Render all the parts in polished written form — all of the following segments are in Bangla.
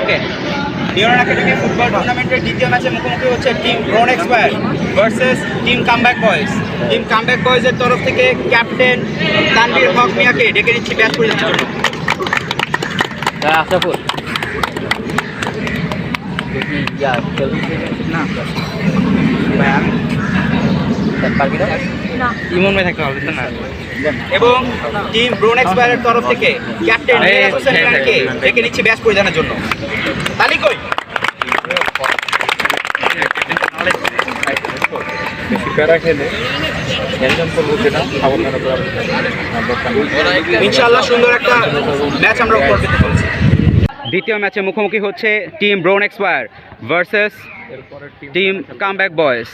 সেকেন্ড লিওনার্ড একাডেমি ফুটবল টুর্নামেন্টের দ্বিতীয় ম্যাচে মুখোমুখি হচ্ছে team brown expire versus team comeback boys. Team comeback বয়েজের তরফ থেকে ক্যাপ্টেন তানভীর হক মিয়াকে ডেকে নিচ্ছি ব্যাট পরিচালনার জন্য। ইমন ভাই থাকতে হবে না। এবং টিম ব্রাউন এক্সপায়ারের তরফ থেকে ক্যাপ্টেন মিরাজ হোসেন ইমরানকে ডেকে নিচ্ছি ব্যাট পরিচালনার জন্য। তালি কই ইনশাআল্লাহ সুন্দর একটা ম্যাচ আমরা উপহার পেতে চলেছি। দ্বিতীয় ম্যাচে মুখোমুখি হচ্ছে team brown expire versus team comeback boys.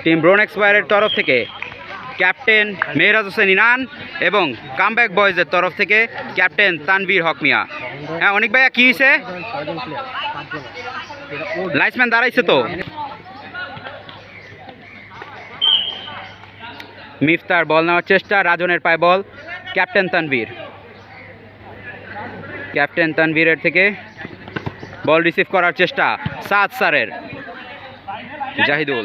Team brown এক্সপায়ারের তরফ থেকে ক্যাপ্টেন মেহরাজ হোসেন ইনান এবং কামব্যাক বয়েজের তরফ থেকে ক্যাপ্টেন তানভীর হক মিয়া। হ্যাঁ অনেক ভাইয়া কি হয়েছে? লাইসম্যান দাঁড়াইছে তো। মিফতার বল নেওয়ার চেষ্টা, রাজনের পায়ে বল, ক্যাপ্টেন তানভীরের থেকে বল রিসিভ করার চেষ্টা সাদ স্যারের, জাহিদুল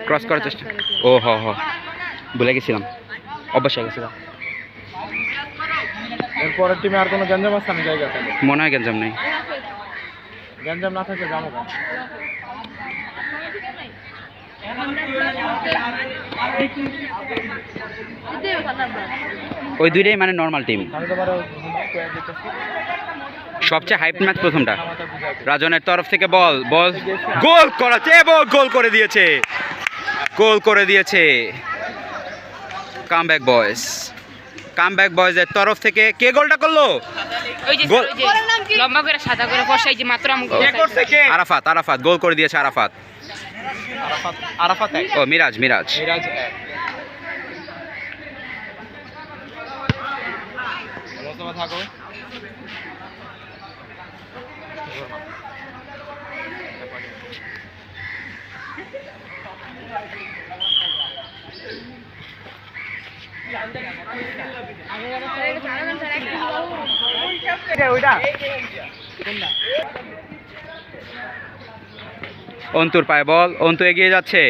ক্রস করার চেষ্টা। ও হ ভুলে গেছিলাম, অবশ্যই গেছিলাম। এরপরের টিমে আর কোনো গ্যাঞ্জাম আছে? আমি জায়গা মনে হয় গ্যাঞ্জাম নেই। গ্যাঞ্জাম না থাকলে জানো কেন? ওই দুইটাই মানে নর্মাল টিম। সবচেয়ে হাইপ ম্যাচ প্রথমটা। রাজনের তরফ থেকে বল গোল করাচ্ছে এবং গোল করে দিয়েছে কামব্যাক বয়েজের তরফ থেকে। কে গোলটা করলো? আরাফাত গোল করে দিয়েছে। আরাফাত ও মিরাজ থাকো। অন্তুর পায়ে বল, অন্তু এগিয়ে যাচ্ছে,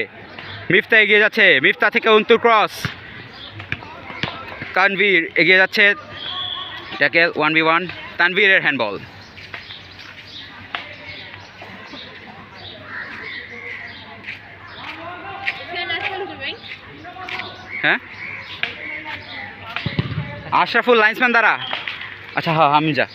মিফতা থেকে অন্তুর ক্রস, তানভীর এগিয়ে যাচ্ছে, ট্যাকেল 1v1, তানভীরের হ্যান্ডবল। হ্যাঁ আশরাফুল লাইন্সম্যান দ্বারা। আচ্ছা হ্যাঁ আমি যা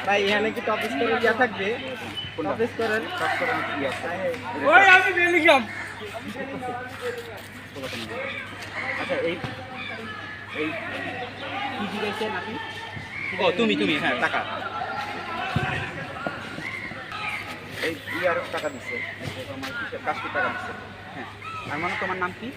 ভাই এখানে কি টপ স্কোরের ইয়া থাকবে? টপ স্কোরের আমি বেলিগ্রাম। আচ্ছা এই কি দিয়েছেন আপনি? ও তুমি হ্যাঁ টাকা এই ইয়ার টাকা দিচ্ছে, আমার কিসের কাজটি টাকা দিচ্ছে। হ্যাঁ আর মানে তোমার নাম কি?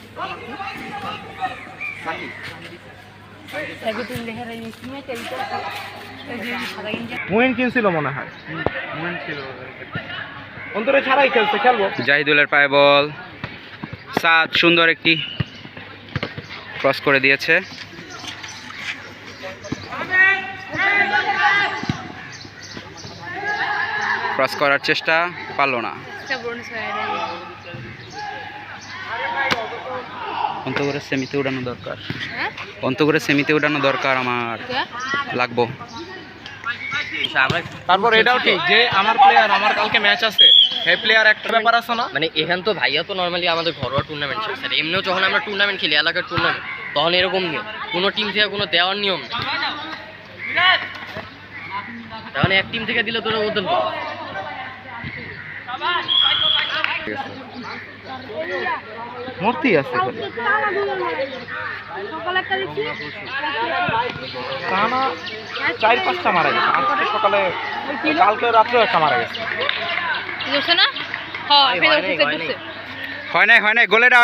মুইন কিনছিল মনে হয়, অন্তরে ছাড়াই খেলবো। জাহিদুলের পায়ে বল, সাদ সুন্দর একটি ক্রস করে দিয়েছে। ক্রস করার চেষ্টা পারল না। অন্তরে সেমিতে উড়ানো দরকার, আমার লাগবো। তারপর এটাও ঠিক যে আমার প্লেয়ার, আমার কালকে ম্যাচ আছে, এই প্লেয়ার একটা ব্যাপার আছে না, মানে এখানে তো ভাইয়া তো নর্মালি আমাদের ঘরোয়া টুর্নামেন্ট চলছে, এমনিও যখন আমরা টুর্নামেন্ট খেলি, এলাকার টুর্নামেন্ট, তখন এরকম নিয়ম, কোনো টিম থেকে কোনো দেওয়ার নিয়ম নেই। তাহলে এক টিম থেকে দিলে তোরা ওদের মূর্তি আছে টানা 4-5টা মারা গেছে আজকে সকালে, কালকে রাত্রে একটা মারা গেছে। হয় নাই গোলেটা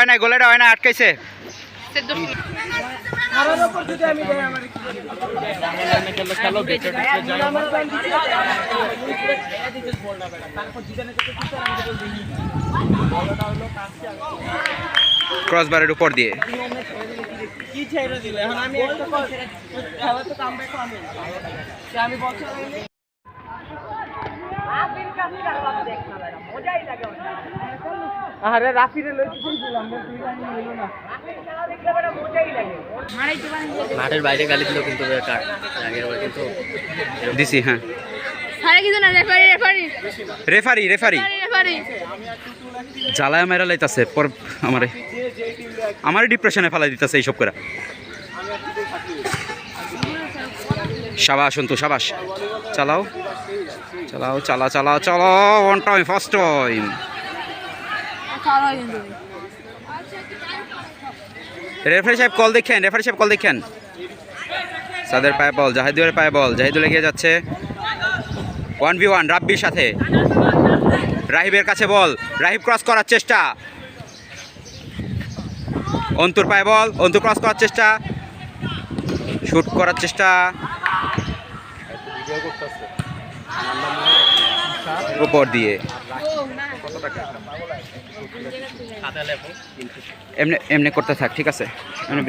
হয় নাই, আটকাইছে। ক্রসবারের উপর দিয়ে কি ছেড়ে দিলে এখন আমি একটা খেলা তো কামব্যাক হবে আমি বলছি আরে রাফিরে লইতে বললাম তুই জানি হইলো না মাঠের বাইরে গালি দিল কিন্তু বেকার আগের বার কিন্তু দিছি। হ্যাঁ সারা কিছু না referee referee referee referee referee জ্বালায় মেরা লাইতাছে পর আমারে ডিপ্রেশনে ফেলাই দিতেছে এইসব করে। সাবাস সন্তু সাবাস, চালাও চালাও চালা চালাও চলো, one time first time. Referee সাহেব কল দেখেন, রেফারি সাহেব কল দেখেন। সাদের পায়ে বল, জাহিদুলের পায়ে বল, জাহিদুল এগিয়ে যাচ্ছে 1v1 রাব্বির সাথে। রাহিবের কাছে বল, রাহিব ক্রস করার চেষ্টা, অন্তুর পায়ে বল, অন্তু ক্রস করার চেষ্টা, শুট করার চেষ্টা, উপর দিয়ে এমনি এমনি করতে থাক, ঠিক আছে? এমনি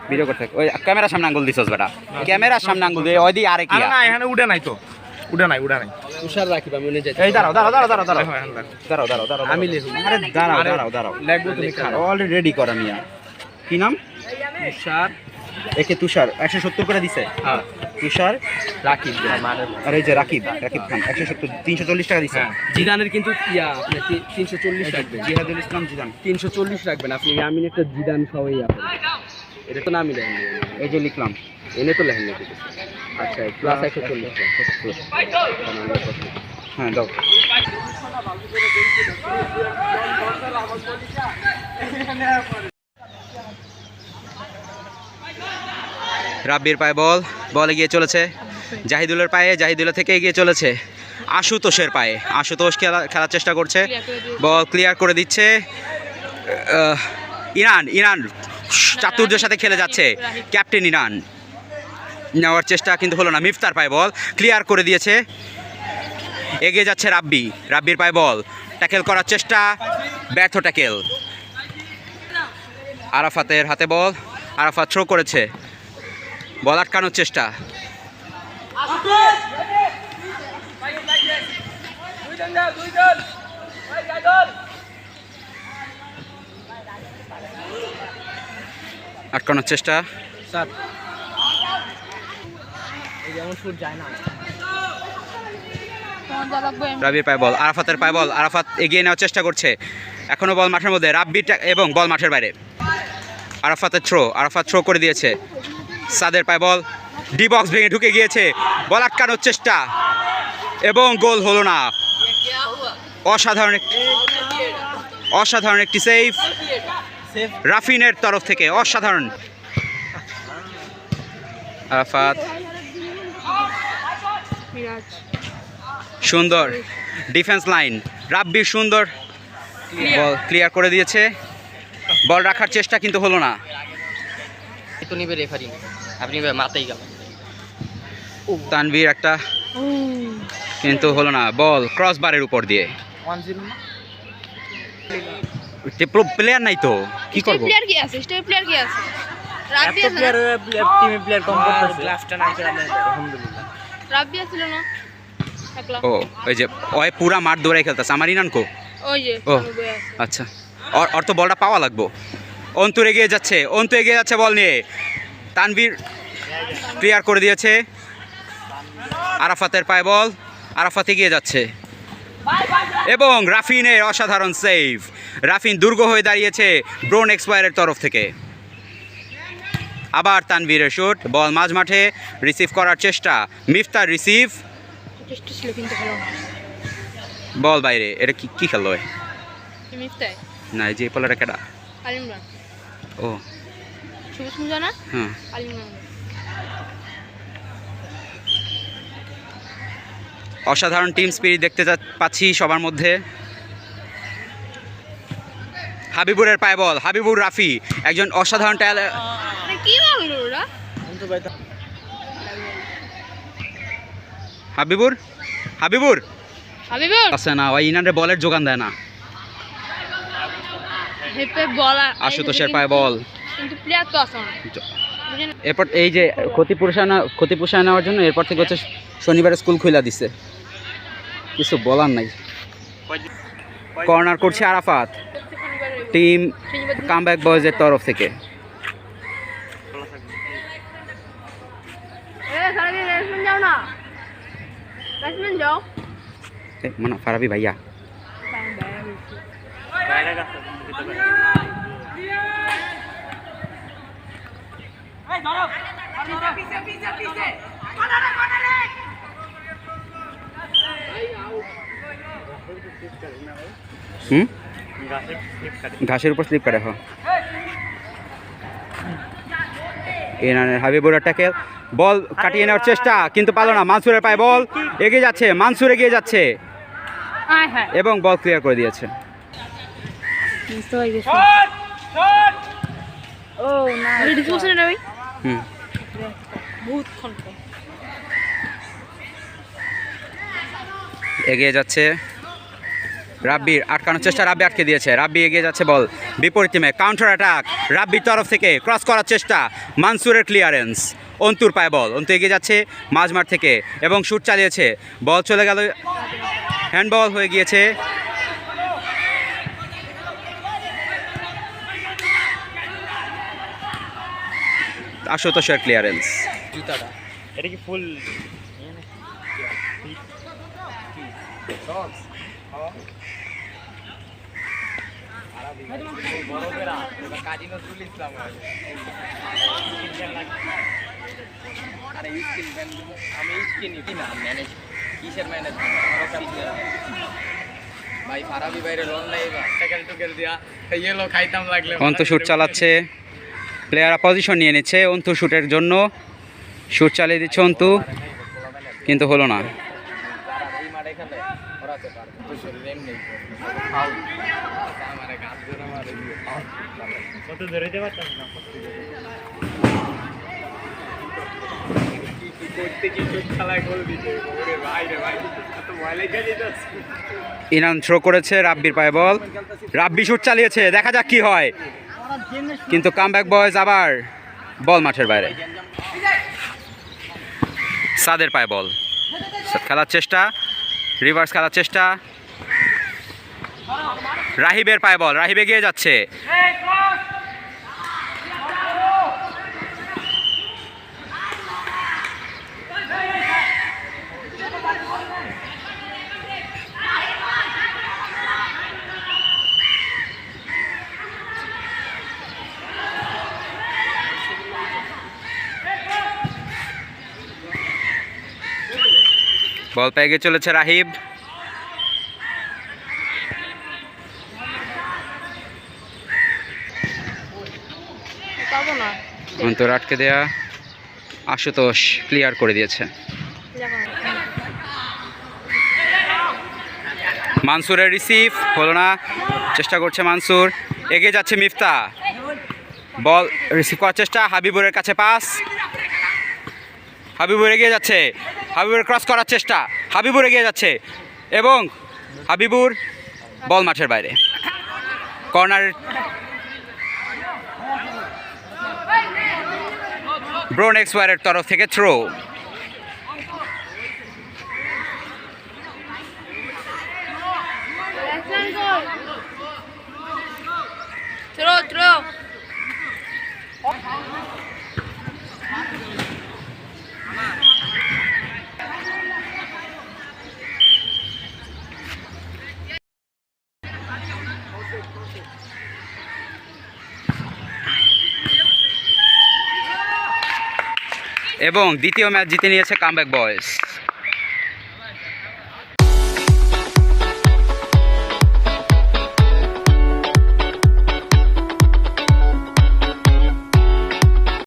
ভিডিও করতে থাক। ওই ক্যামেরার সামনে আঙ্গুল দিছস বেটা, ক্যামেরার সামনে আঙ্গুল দিয়ে ওই দিয়ে আরে কি না এখানে উড়ে নাই তো, উড়ে নাই তুষার রাখিব আমি নিয়ে যাই। এই দাঁড়াও দাঁড়াও দাঁড়াও দাঁড়াও দাঁড়াও দাঁড়াও দাঁড়াও দাঁড়াও, আমি লিখব। আরে দাঁড়াও আরে দাঁড়াও দাঁড়াও, লাগবে তুমি খাও। অলরেডি রেডি করা মিয়া। কি নাম? তুষার একে তুষার 170 করে দিছে। হ্যাঁ তুষার রাকিব আর এই যে রাকিব, রাকিব খান 170 340 টাকা দিছে। জিদানের কিন্তু ইয়া আপনি 340 রাখবেন, জিহাদুল ইসলাম জিদান 340 রাখবেন আপনি। আমি একটা জিদান সবাই আপনি এটা তো নামই লেখেন, এই যে লিখলাম। এনে তো লেখেন নাকি? আচ্ছা প্লাস 140। হ্যাঁ দাও। রাব্বির পায়ে বল, বল এগিয়ে চলেছে জাহিদুলের পায়ে, জাহিদুলের থেকে এগিয়ে চলেছে আশুতোষের পায়ে। আশুতোষ খেলার চেষ্টা করছে, বল ক্লিয়ার করে দিচ্ছে ইরান। ইরান চাতুর্যের সাথে খেলে যাচ্ছে, ক্যাপ্টেন ইরান নেওয়ার চেষ্টা কিন্তু হলো না। মিফতার পায়ে বল, ক্লিয়ার করে দিয়েছে, এগিয়ে যাচ্ছে রাব্বি। রাব্বির পায়ে বল, ট্যাকেল করার চেষ্টা, ব্যর্থ ট্যাকেল। আরাফাতের হাতে বল, আরাফাত থ্রো করেছে, বল আটকানোর চেষ্টা, আটকানোর চেষ্টা। স্যার এই যেমন শুট যায় না। রাব্বির পায়ে বল, আরাফাতের পায়ে বল, আরাফাত এগিয়ে নেওয়ার চেষ্টা করছে, এখনো বল মাঠের মধ্যে, রাব্বির এবং বল মাঠের বাইরে। আরাফাতের থ্রো, আরাফাত থ্রো করে দিয়েছে। সাদের পায়ে বল, ডি বক্স ভেঙে ঢুকে গিয়েছে, বল আটকানোর চেষ্টা এবং গোল হলো না। অসাধারণ একটি সেভ রাফিনের তরফ থেকে, অসাধারণ। আরাফাত সুন্দর ডিফেন্স লাইন, রাব্বির সুন্দর বল ক্লিয়ার করে দিয়েছে, বল রাখার চেষ্টা কিন্তু হলো না। তো নিবে রেফারি, আপনি মাথায় গেল। তানভীর একটা কিন্তু হলো না, বল ক্রস বারের উপর দিয়ে। 1-0 প্লেয়ার নাই তো কি করব? প্লেয়ার কি আছে? স্টেপ প্লেয়ার কি আছে? রাব্বি আছে না? টিমে প্লেয়ার কম করতেছে। গ্লাভসটা নাই করে আলহামদুলিল্লাহ। রাব্বি আছিল না একলা? ও ওই যে ওই পুরা মাঠ দৌড়াই খেলতেছে আমার ইনান কো। ওই যে ও আচ্ছা, ওর তো বলটা পাওয়া লাগবো। অন্তু এগিয়ে যাচ্ছে, অন্তু এগিয়ে যাচ্ছে বল নিয়ে, তানভীর ক্লিয়ার করে দিয়েছে। আরাফাতের পায়ে বল, আরাফাত এগিয়ে যাচ্ছে এবং রাফিনের অসাধারণ সেভ। রাফিন দুর্গ হয়ে দাঁড়িয়েছে ব্রোন এক্সপায়ারের তরফ থেকে। আবার তানভীরের শুট, বল মাঝ মাঠে, রিসিভ করার চেষ্টা, মিফতার রিসিভ, টেস্ট ছিল কিন্তু ভালো। বল বাইরে। এটা কি খেললো? মিফতাই না এই যে পোলার কেডা? আলিমরান। ও সবুজ মুজা না? হ্যাঁ, আলিমরান। অসাধারণ টিম স্পিরিট দেখতে পাচ্ছি সবার মধ্যে। হাবিবুরের পায়ে বল, হাবিবুর রাফি একজন অসাধারণ ট্যালেন্ট। মানে কি বললো ওরা? হাবিবুর হাবিবুর হাবিবুর আছে না, ওই ইনারে বলের যোগান দেয় না। হেপে বল আশুতোষের পায়ে বল, কিন্তু প্লেয়ার তো আছে না। বুঝেন? এরপর এই যে ক্ষতি পোষায় নেওয়ার জন্য এরপর থেকে হচ্ছে শনিবারে স্কুল খুলে দিছে, কিছু বলার নাই। কর্নার করছে আরাফাত, টিম কামব্যাক বয়েজের তরফ থেকে। যাও না, যাও। মানে ফারাবি ভাইয়া ঘাসের উপর স্লিপ কাটে। হাবিবুরের ট্যাকেল, বল কাটিয়ে নেওয়ার চেষ্টা কিন্তু পারলো না। মানসুরের পায়ে বল, এগিয়ে যাচ্ছে মানসুর, এগিয়ে যাচ্ছে এবং বল ক্লিয়ার করে দিয়েছে। এগিয়ে যাচ্ছে রাব্বির, আটকানোর চেষ্টা, রাব্বি আটকে দিয়েছে। রাব্বি এগিয়ে যাচ্ছে, বল বিপরীত টিমে, কাউন্টার অ্যাটাক রাব্বির তরফ থেকে, ক্রস করার চেষ্টা, মানসুরের ক্লিয়ারেন্স, অন্তুর পায়ে বল, অন্তু এগিয়ে যাচ্ছে মাঝমাঠ থেকে এবং শুট চালিয়েছে, বল চলে গেল, হ্যান্ডবল হয়ে গিয়েছে। আশুতোষের ক্লিয়ারেন্স। এটা কি ফুল অন্তু শুট চালাচ্ছে, প্লেয়াররা পজিশন নিয়ে নিচ্ছে অন্তু শুটের জন্য, শুট চালিয়ে দিচ্ছে অন্তু কিন্তু হলো না। ইনান থ্রো করেছে, রাব্বির পায়ে বল, রাব্বি শুট চালিয়েছে, দেখা যাক কি হয়, কিন্তু কামব্যাক বয়েজ আবার বল মাঠের বাইরে। সাদের পায়ে বল, খেলার চেষ্টা, রিভার্স খেলার চেষ্টা, রাহিবের পায়ে বল, রাহিব এগিয়ে যাচ্ছে, বল পেয়ে গিয়ে চলেছে রাহিব, পাবো না। অন্তর আটকে দেয়া, আশুতোষ ক্লিয়ার করে দিয়েছে। মানসুরের রিসিভ হলো না, চেষ্টা করছে মানসুর, এগিয়ে যাচ্ছে মিফতা, বল রিসিভ করার চেষ্টা, হাবিবুরের কাছে পাস, হাবিবুর এগিয়ে যাচ্ছে, হাবিবুর ক্রস করার চেষ্টা, হাবিবুর এগিয়ে যাচ্ছে এবং হাবিবুর, বল মাঠের বাইরে। কর্নার ব্রোন এক্সওয়ারের তরফ থেকে থ্রো। এবং দ্বিতীয় ম্যাচ জিতে নিয়েছে কামব্যাক বয়েজ।